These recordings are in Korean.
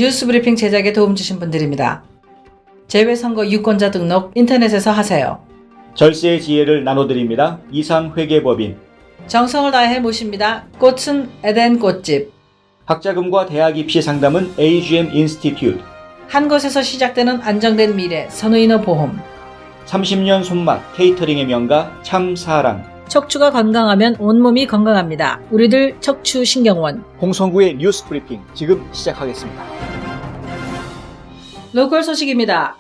뉴스브리핑 제작에 도움 주신 분들입니다. 재외선거 유권자 등록 인터넷에서 하세요. 절세의 지혜를 나눠드립니다. 이상회계법인. 정성을 다해 모십니다. 꽃은 에덴 꽃집. 학자금과 대학 입시 상담은 AGM 인스티튜트. 한 곳에서 시작되는 안정된 미래 선우인어 보험. 30년 손맛 케이터링의 명가 참사랑. 척추가 건강하면 온몸이 건강합니다. 우리들 척추신경원. 홍성구의 뉴스 브리핑 지금 시작하겠습니다. 로컬 소식입니다.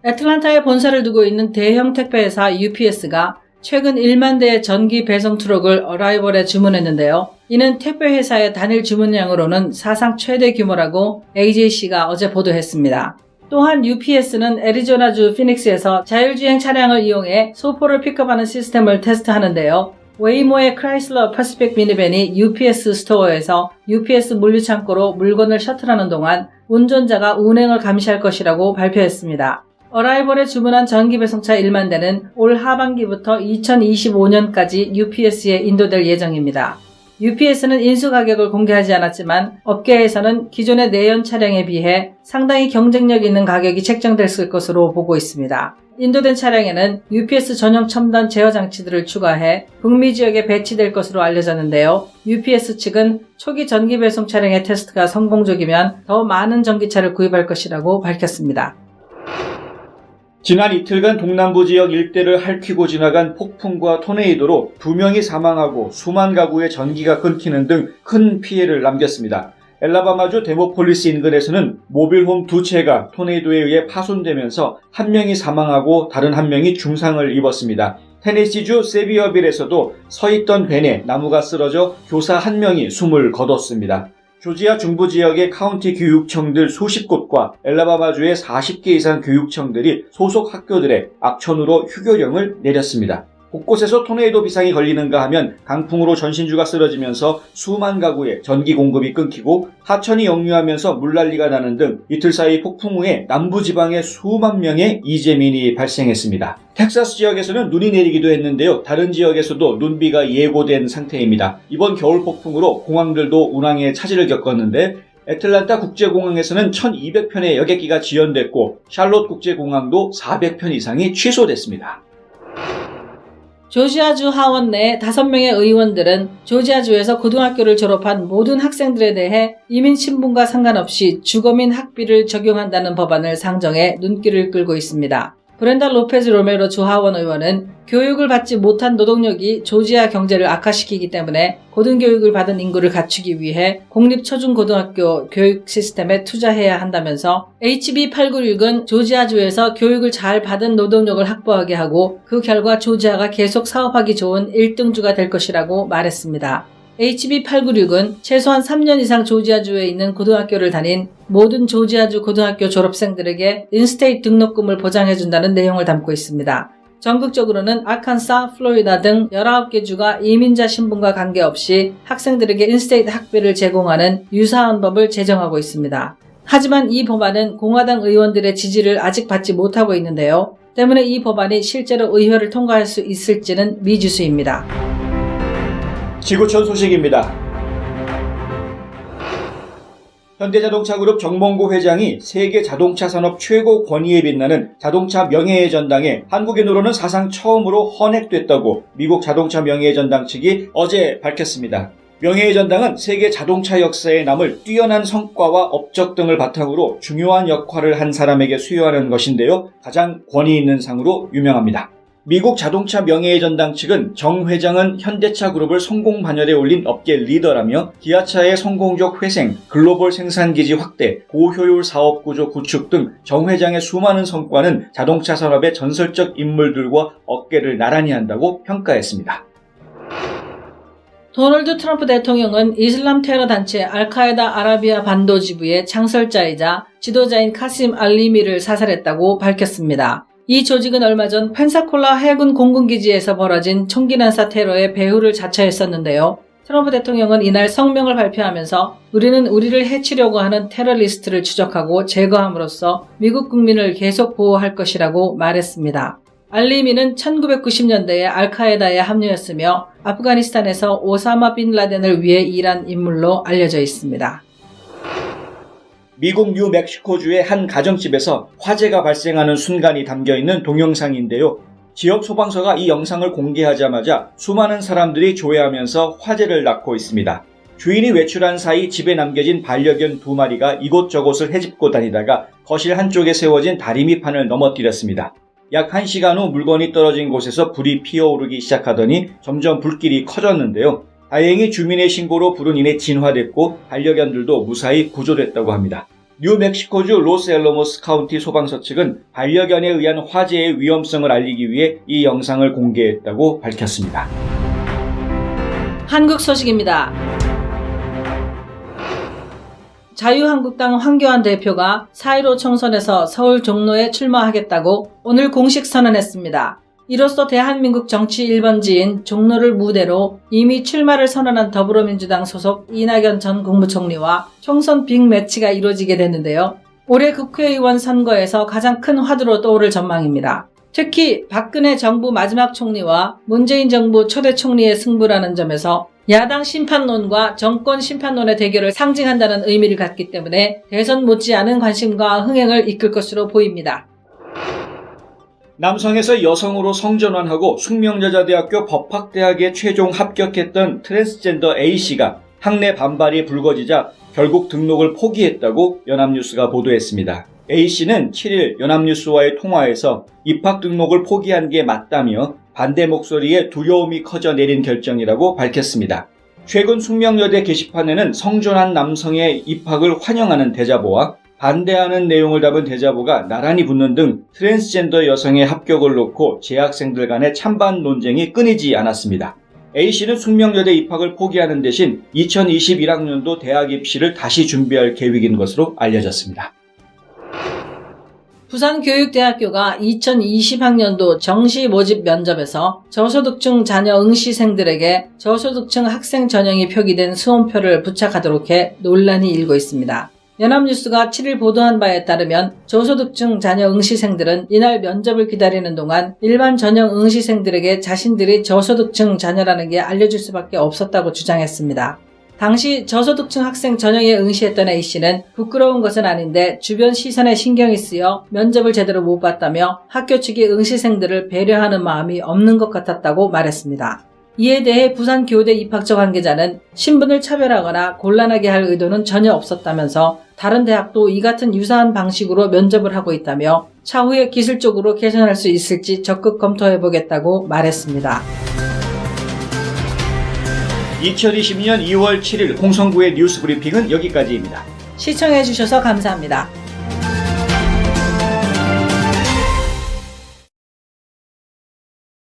애틀랜타에 본사를 두고 있는 대형 택배회사 UPS가 최근 1만 대의 전기 배송 트럭을 어라이벌에 주문했는데요. 이는 택배회사의 단일 주문량으로는 사상 최대 규모라고 AJC가 어제 보도했습니다. 또한 UPS는 애리조나주 피닉스에서 자율주행 차량을 이용해 소포를 픽업하는 시스템을 테스트하는데요. 웨이모의 크라이슬러 퍼시픽 미니밴이 UPS 스토어에서 UPS 물류창고로 물건을 셔틀하는 동안 운전자가 운행을 감시할 것이라고 발표했습니다. 어라이벌에 주문한 전기배송차 1만 대는 올 하반기부터 2025년까지 UPS에 인도될 예정입니다. UPS는 인수 가격을 공개하지 않았지만 업계에서는 기존의 내연 차량에 비해 상당히 경쟁력 있는 가격이 책정됐을 것으로 보고 있습니다. 인도된 차량에는 UPS 전용 첨단 제어 장치들을 추가해 북미 지역에 배치될 것으로 알려졌는데요. UPS 측은 초기 전기 배송 차량의 테스트가 성공적이면 더 많은 전기차를 구입할 것이라고 밝혔습니다. 지난 이틀간 동남부 지역 일대를 핥히고 지나간 폭풍과 토네이도로 2명이 사망하고 수만 가구의 전기가 끊기는 등 큰 피해를 남겼습니다. 엘라바마주 데모폴리스 인근에서는 모빌홈 2채가 토네이도에 의해 파손되면서 1명이 사망하고 다른 1명이 중상을 입었습니다. 테네시주 세비어빌에서도 서있던 벤에 나무가 쓰러져 교사 1명이 숨을 거뒀습니다. 조지아 중부 지역의 카운티 교육청들 수십 곳과 엘라바마주의 40개 이상 교육청들이 소속 학교들에 악천후로 휴교령을 내렸습니다. 곳곳에서 토네이도 비상이 걸리는가 하면 강풍으로 전신주가 쓰러지면서 수만 가구의 전기 공급이 끊기고 하천이 역류하면서 물난리가 나는 등 이틀 사이 폭풍 후에 남부지방에 수만 명의 이재민이 발생했습니다. 텍사스 지역에서는 눈이 내리기도 했는데요. 다른 지역에서도 눈비가 예고된 상태입니다. 이번 겨울 폭풍으로 공항들도 운항에 차질을 겪었는데 애틀란타 국제공항에서는 1200편의 여객기가 지연됐고 샬롯 국제공항도 400편 이상이 취소됐습니다. 조지아주 하원 내 5명의 의원들은 조지아주에서 고등학교를 졸업한 모든 학생들에 대해 이민 신분과 상관없이 주거민 학비를 적용한다는 법안을 상정해 눈길을 끌고 있습니다. 브렌다 로페즈 로메로 주 하원 의원은 교육을 받지 못한 노동력이 조지아 경제를 악화시키기 때문에 고등교육을 받은 인구를 갖추기 위해 공립초중고등학교 교육 시스템에 투자해야 한다면서 HB 896은 조지아주에서 교육을 잘 받은 노동력을 확보하게 하고 그 결과 조지아가 계속 사업하기 좋은 1등주가 될 것이라고 말했습니다. HB 896은 최소한 3년 이상 조지아주에 있는 고등학교를 다닌 모든 조지아주 고등학교 졸업생들에게 인스테이트 등록금을 보장해준다는 내용을 담고 있습니다. 전국적으로는 아칸사, 플로리다 등 19개 주가 이민자 신분과 관계없이 학생들에게 인스테이트 학비를 제공하는 유사한 법을 제정하고 있습니다. 하지만 이 법안은 공화당 의원들의 지지를 아직 받지 못하고 있는데요. 때문에 이 법안이 실제로 의회를 통과할 수 있을지는 미지수입니다. 지구촌 소식입니다. 현대자동차그룹 정몽고 회장이 세계 자동차 산업 최고 권위에 빛나는 자동차 명예의 전당에 한국인으로는 사상 처음으로 헌액됐다고 미국 자동차 명예의 전당 측이 어제 밝혔습니다. 명예의 전당은 세계 자동차 역사에 남을 뛰어난 성과와 업적 등을 바탕으로 중요한 역할을 한 사람에게 수여하는 것인데요. 가장 권위 있는 상으로 유명합니다. 미국 자동차 명예의 전당 측은 정 회장은 현대차 그룹을 성공 반열에 올린 업계 리더라며 기아차의 성공적 회생, 글로벌 생산기지 확대, 고효율 사업구조 구축 등 정 회장의 수많은 성과는 자동차 산업의 전설적 인물들과 어깨를 나란히 한다고 평가했습니다. 도널드 트럼프 대통령은 이슬람 테러 단체 알카에다 아라비아 반도 지부의 창설자이자 지도자인 카심 알리미를 사살했다고 밝혔습니다. 이 조직은 얼마 전 펜사콜라 해군 공군기지에서 벌어진 총기 난사 테러의 배후를 자처했었는데요. 트럼프 대통령은 이날 성명을 발표하면서 우리는 우리를 해치려고 하는 테러리스트를 추적하고 제거함으로써 미국 국민을 계속 보호할 것이라고 말했습니다. 알리미는 1990년대에 알카에다에 합류했으며 아프가니스탄에서 오사마 빈 라덴을 위해 일한 인물로 알려져 있습니다. 미국 뉴멕시코주의 한 가정집에서 화재가 발생하는 순간이 담겨있는 동영상인데요. 지역 소방서가 이 영상을 공개하자마자 수많은 사람들이 조회하면서 화제를 낳고 있습니다. 주인이 외출한 사이 집에 남겨진 반려견 2마리가 이곳저곳을 헤집고 다니다가 거실 한쪽에 세워진 다리미판을 넘어뜨렸습니다. 약 1시간 후 물건이 떨어진 곳에서 불이 피어오르기 시작하더니 점점 불길이 커졌는데요. 다행히 주민의 신고로 불은 이내 진화됐고 반려견들도 무사히 구조됐다고 합니다. 뉴멕시코주 로스앨러모스 카운티 소방서 측은 반려견에 의한 화재의 위험성을 알리기 위해 이 영상을 공개했다고 밝혔습니다. 한국 소식입니다. 자유한국당 황교안 대표가 4.15 총선에서 서울 종로에 출마하겠다고 오늘 공식 선언했습니다. 이로써 대한민국 정치 1번지인 종로를 무대로 이미 출마를 선언한 더불어민주당 소속 이낙연 전 국무총리와 총선 빅매치가 이루어지게 됐는데요. 올해 국회의원 선거에서 가장 큰 화두로 떠오를 전망입니다. 특히 박근혜 정부 마지막 총리와 문재인 정부 초대 총리의 승부라는 점에서 야당 심판론과 정권 심판론의 대결을 상징한다는 의미를 갖기 때문에 대선 못지않은 관심과 흥행을 이끌 것으로 보입니다. 남성에서 여성으로 성전환하고 숙명여자대학교 법학대학에 최종 합격했던 트랜스젠더 A씨가 학내 반발이 불거지자 결국 등록을 포기했다고 연합뉴스가 보도했습니다. A씨는 7일 연합뉴스와의 통화에서 입학 등록을 포기한 게 맞다며 반대 목소리에 두려움이 커져 내린 결정이라고 밝혔습니다. 최근 숙명여대 게시판에는 성전환 남성의 입학을 환영하는 대자보와 반대하는 내용을 담은 대자보가 나란히 붙는 등 트랜스젠더 여성의 합격을 놓고 재학생들 간의 찬반 논쟁이 끊이지 않았습니다. A씨는 숙명여대 입학을 포기하는 대신 2021학년도 대학 입시를 다시 준비할 계획인 것으로 알려졌습니다. 부산교육대학교가 2020학년도 정시 모집 면접에서 저소득층 자녀 응시생들에게 저소득층 학생 전형이 표기된 수험표를 부착하도록 해 논란이 일고 있습니다. 연합뉴스가 7일 보도한 바에 따르면 저소득층 자녀 응시생들은 이날 면접을 기다리는 동안 일반 전형 응시생들에게 자신들이 저소득층 자녀라는 게 알려질 수밖에 없었다고 주장했습니다. 당시 저소득층 학생 전형에 응시했던 A씨는 부끄러운 것은 아닌데 주변 시선에 신경이 쓰여 면접을 제대로 못 봤다며 학교 측이 응시생들을 배려하는 마음이 없는 것 같았다고 말했습니다. 이에 대해 부산교대 입학처 관계자는 신분을 차별하거나 곤란하게 할 의도는 전혀 없었다면서 다른 대학도 이 같은 유사한 방식으로 면접을 하고 있다며 차후에 기술적으로 개선할 수 있을지 적극 검토해보겠다고 말했습니다. 2022년 2월 7일 홍성구의 뉴스 브리핑은 여기까지입니다. 시청해주셔서 감사합니다.